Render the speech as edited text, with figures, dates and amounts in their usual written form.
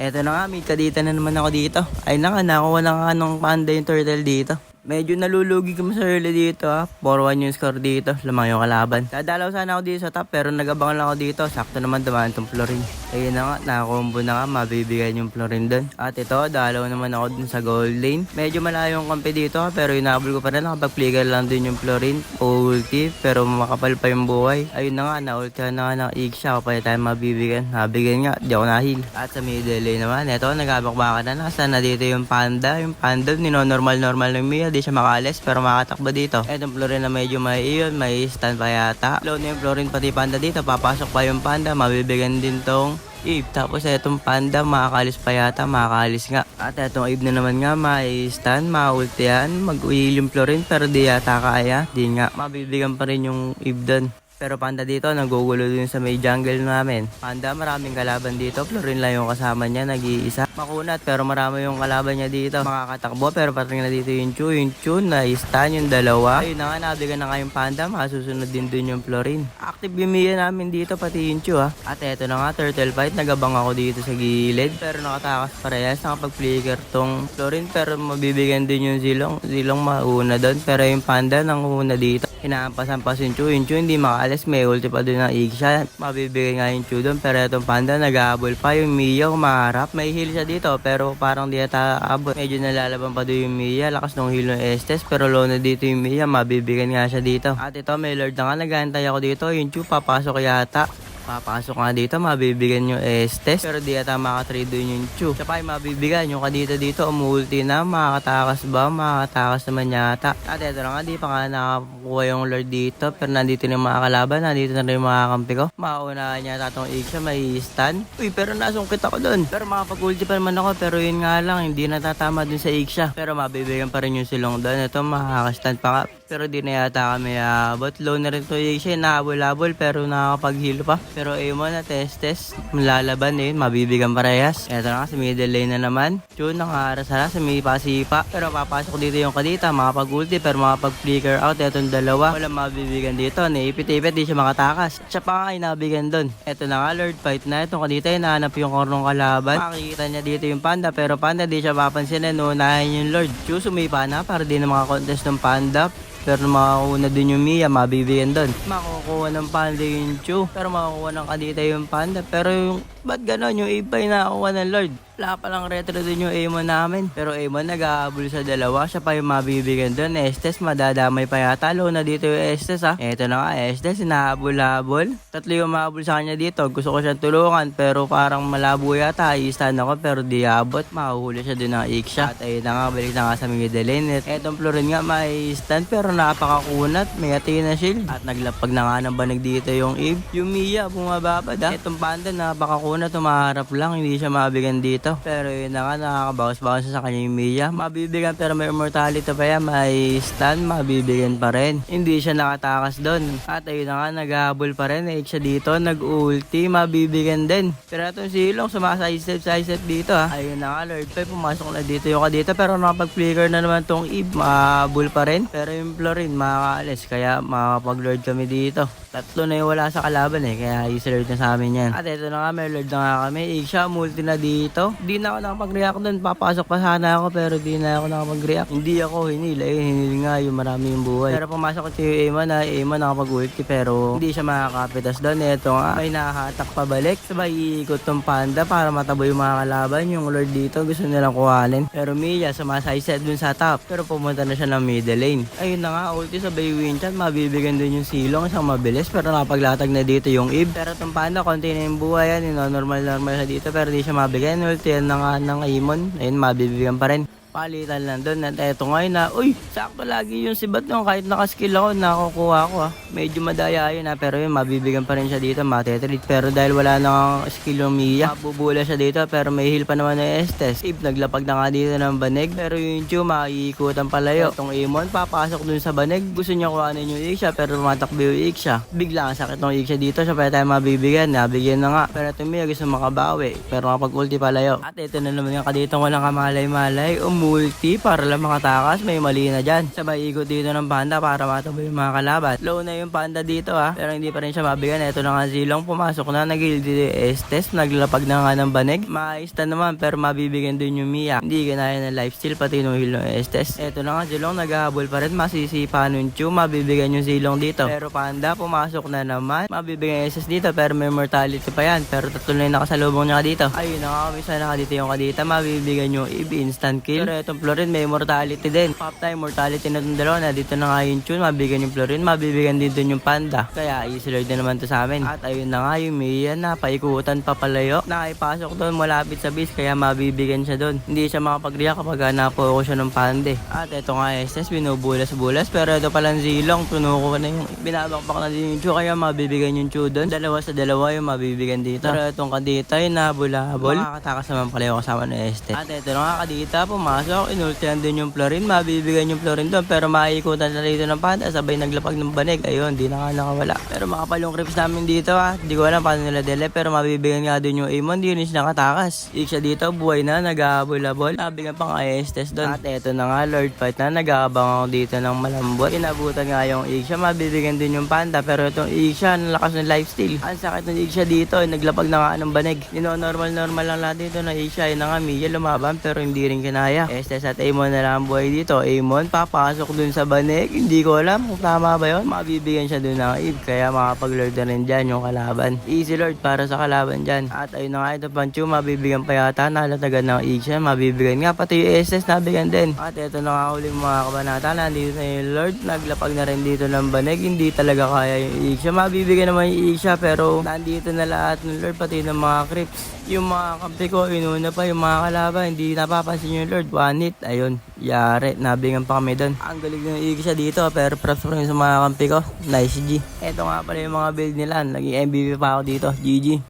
Eto na nga, may kadita na naman ako dito. Ay na nga, nakuha na nga nung panda yung turtle dito. Medyo nalulugi kami sa early dito ha. 4-1 yung score dito. Lamang yung kalaban. Dadalaw sana ako dito sa top pero nagabangan lang ako dito. Sakto naman dumaan itong Florin. Ayun na nga, nakakombo na nga. Mabibigyan yung Florin dun. At ito, dalaw naman ako dun sa gold lane. Medyo malayo yung kampi dito ha. Pero inabol ko pa rin. Nakapag-flicker lang dun yung Florin. Ulti. Pero makapal pa yung buhay. Ayun na nga, na-ulti na nga ng Iksha. Ako pa tayo mabibigyan. Nabigyan nga, di ako nahil. At sa middle lane naman, ito, nagabakbakan na. Nasa na dito yung panda. Yung panda, nino-normal-normal ng Mia. Di siya makaalis pero makatakbo dito. Etong Florin na medyo may iyon, may stand pa yata. Low na yung Florin pati panda dito. Papasok pa yung panda. Mabibigyan din tong Eve. Tapos etong panda, makakalis pa yata. Makakalis nga. At etong Eve na naman nga, may stand, maulti yan. Mag-uil yung Florin pero di yata kaya. Di nga. Mabibigyan pa rin yung Eve dun. Pero panda dito, nagugulo din sa may jungle namin. Panda, maraming kalaban dito. Florin lang yung kasama niya, nag-iisa. Makunat, pero marami yung kalaban niya dito. Makakatakbo, pero pating na dito yung Chu. Yung Chu, na-stun yung dalawa. Ayun na nga, nabigan na nga yung panda. Masusunod din dun yung Florin. Active yung Mia namin dito, pati yung Chu ha. At eto na nga, turtle fight. Nagabang ako dito sa gilid. Pero nakatakas parehas. Nakapag-flicker tong Florin. Pero mabibigyan din yung Zilong. Zilong mauna dun. Pero yung panda, nanguna dito. Hinahampas-hampas yung Chu. Yung Chu, hindi makaalis. May ulti pa doon ng Iksha. Mabibigay nga yung Chu doon. Pero itong panda, nag-aabol pa. Yung Mia, umaharap. May heal siya dito. Pero parang di ata abot. Medyo nalalaban pa doon yung Mia. Lakas ng heal ng Estes. Pero low na dito yung Mia. Mabibigyan nga siya dito. At ito, may Lord na nga. Nag-aantay ako dito. Yung Chu, papasok yata. Papasok nga dito, mabibigyan yung Estes. Pero di ata makatrade doon yung Chu. Siya pa yung mabibigyan. Yung kadito dito, umulti na. Makakatakas ba? Makakatakas naman yata. At eto na nga, di pa nga nakakuha yung Lord dito. Pero nandito na yung mga kalaban. Nandito na rin yung mga kampi ko. Maunahan niya tatong Iksha, may stun. Uy, pero nasungkit ako doon. Pero makapag-ulti pa naman ako. Pero yun nga lang, hindi natatama dun sa Iksha. Pero mabibigyan pa rin yung silong doon. Ito, makakastun pa nga. Pero di na yata kami abot. Low na rin to Iksha. Nahabol-habol pero nakakapag-heal pa. Pero Amon na test. Malalaban eh. Mabibigyan parehas. Eto na nga, sa middle lane na naman. Chu, nakaharas na sa may pasipa. Pero papasok dito yung kadita. Makapag-ulti pero makapag-flicker out. Etong dalawa. Walang mabibigyan dito. Naipit-ipit. Di siya makatakas. Siya pa nga ay nabigyan dun. Eto na nga, Lord fight na. Itong kadita hinahanap yung kornong kalaban. Makikita niya dito yung panda. Pero panda di siya papansin. Unahin yung Lord. Chu, sumipa na para di na makakontest ng panda. Pero makakuha din yung Mia, mabibigyan doon. Makukuha ng panda yung Chu. Pero makukuha ng kadita yung panda. Pero yung, ba't ganon? Yung iba yung nakakuha ng Lord. Wala palang retro din yung Amon namin. Pero Amon nag-aabol sa dalawa. Siya pa yung mabibigyan doon. Estes, madadamay pa yata. Low na dito yung Estes ha. Eto na nga, Estes, hinahabol-habol. Tatlo yung mahabol sa kanya dito. Gusto ko siyang tulungan. Pero parang malabo yata. I-stand ako pero di abot. Mahuhuli siya doon ng Iksha. At ayun na nga, balik na nga sa middle lane. Etong Florin nga may stand pero napakakunat. May Athena shield. At naglapag na nga ng banig dito yung Eve. Yung Mia, bumababad ha. Etong panda, napakakunat. Tumaharap lang. Hindi siya mabigyan dito. Pero yun na nga, nakakabawas-bawas sa kanya yung Mia. Mabibigyan pero may immortality pa yan. May stun, mabibigyan pa rin. Hindi siya nakatakas doon. At ayun na nga, naghahabol pa rin. Siya dito, nag-ulti, mabibigyan din. Pero itong silong, sumaside-step dito ha. Ayun na nga, Lord 5, pumasok na dito yung kadito. Pero nakapag-flicker na naman tong Eve, mahabol pa rin. Pero yung Florin, makakaalis. Kaya makakapag-Lord kami dito. Tatlo na yung wala sa kalaban kaya easy-Lord na sa amin yan. At ito na nga, may Lord na nga kami. Iksha, multi na dito. Di na ako nakapag-react doon. Papasok pa sana ako pero di na ako nakapag-react. Hindi ako hinil. Hinil nga yung marami yung buhay. Pero pumasok ko yung Amon na Amon nakapag-ulti pero hindi siya makakapitas doon. Ito nga, may nakahatak pabalik. Sabay iikot tong panda para matabo yung mga kalaban. Yung Lord dito gusto nilang kuhanin. Pero Mia, sumasayset dun sa top. Pero pumunta na siya ng middle lane. Ayun na nga, ulti sabay win chan. Mabibigyan dun yung silong. Isang mabilis pero nakapaglatag na dito yung Eve. Pero tong panda, konti na yung buhay yan. Normal siya dito pero di siya mabigyan. Ulti yan na nga ng Amon. Ayun, mabibigyan pa rin. Palitan lang doon. At eto ngayon na, uy, sakto lagi yung sibat nung kahit nakaskill ako, nakukuha ako ha. Medyo madaya yun ha, pero yun, mabibigyan pa rin siya dito, matetreat. Pero dahil wala nang skill yung Mia, mabubula siya dito, pero may heal pa naman ng Estes. Eve, naglapag na nga dito ng banig, pero yung Chu, maiikutan palayo. Itong Amon, papasok dun sa banig, gusto niya kuhanin yung Iksha, pero tumatakbo yung Iksha. Bigla ang sakit ng Iksha dito, siya pa tayo mabibigyan, nabigyan na nga. Pero itong Mia, gusto makabawi, pero kapag ulti palayo. At ito na naman yung kaditong walang kamalay-malay, multi para lang makatakas. May mali na dyan. Sabay ikot dito ng panda para matabay yung mga kalaban. Low na yung panda dito pero hindi pa rin siya mabigan. Ito na nga Zilong, pumasok na, nag-heal dito yung Estes, naglalapag na nga ng banig. Maayos na naman pero mabibigyan din yung Mia. Hindi ganaya ng lifesteal pati yung heal ng Estes. Ito na nga Zilong, naghahabol pa rin, masisipa nun Chu, mabibigyan yung Zilong dito. Pero panda, pumasok na naman, mabibigyan yung Estes dito pero may mortality pa yan. Pero tatlo na yung nakasalubong niya dito. Ayun na nga, misa na dito yung kadita, mabibigyan yung Eve, instant kill. Pero itong Florin may mortality din. Pop time, mortality na itong dalawa na. Dito na nga yung Chun, mabibigyan yung Florin, mabibigyan din dun yung panda. Kaya easy lord na naman to sa amin. At ayun na nga yung Mia na paikutan papalayo. Nakipasok doon malapit sa base kaya mabibigyan siya doon. Hindi siya makapag-react kapag napo siya ng pande. At ito nga Estes, binubulas-bulas. Pero ito palang Zilong, tunuko na yung binabakbak na din yung Chu kaya mabibigyan yung Chu doon. Dalawa sa dalawa yung mabibigyan dito. Pero itong kadita yung nabulabol. Makakatakas naman pala yung kasama ng Estes. At ito na nga kadita, pumasok, inultihan din yung Florin, mabibigyan yung Florin doon. Pero maikutan na dito ng panda, sabay naglapag ng banig. Ayun, di na nga nakawala. Pero makapal yung creeps namin dito Di ko alam paano nila dele pero mabibigyan nga din yung Amon. Di rin siya nakatakas. Siya dito buhay na, nag-ahabol-habol. Nabigyan pang Estes doon. At eto na nga Lord Fight na, nag-aabang ako dito ng malambot. Inabutan nga yung Iksha, mabibigyan din yung panda. Pero itong Iksha, nalakas ng lifesteal. Ang sakit ng Iksha dito, naglapag na nga ng banig. Normal lang lahat dito na Iksha. Yun na nga Mia lumaban pero hindi rin kinaya. Estes at Amon na lang buhay dito. Amon papasok dun sa banig. Hindi ko alam kung tama ba yun. Mabibigyan siya dun ng Eve kaya makapag-lord na rin dyan yung kalaban. Easy lord para sa kalaban dyan. At ayun na nga ito Pancho, mabibigyan pa yata, nalatagan ng Iksha, mabibigyan nga pati yung SS nabigyan din. At ito na nga uling mga kabanata, nandito na yung Lord, naglapag na rin dito ng banig, hindi talaga kaya yung Iksha. Mabibigyan naman yung Iksha pero nandito na lahat ng Lord pati ng mga creeps. Yung mga kampi ko, inuna pa yung mga kalaban, hindi napapansin yung Lord, one hit, ayun, yari, nabingan pa kami doon. Ang galing ng Iksha dito pero props pa rin sa mga kampi ko, nice G. Ito nga pala yung mga build nila, naging MVP pa ako dito, GG.